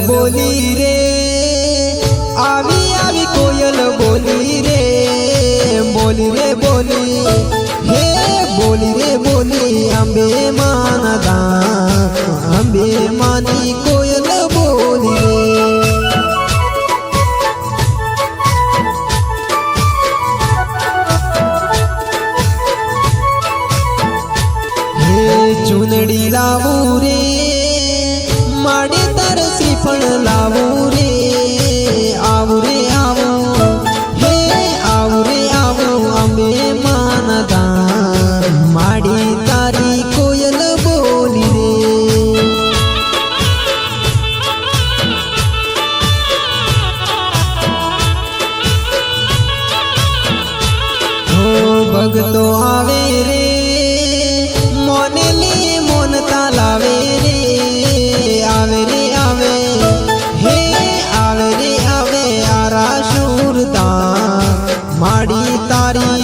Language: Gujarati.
બોલી રે આવી આવી કોયલ બોલી રે બોલી રે બોલી હે બોલી રે બોલી અંબે માના દાન અંબે માની કોયલ બોલી રે હે ચુનડી લાવું રે માડે તાર શ્રીફળ લાવું રે આવું રે આવું હે આવું રે આવું અંબે માના દાન માડી તારી કોયલ બોલી રે હો ભગતો આવે રે મોને લે મોનતા લાવે રે આવે રે આવે હે આવે રે આવે આરા શુરતા માડી તારી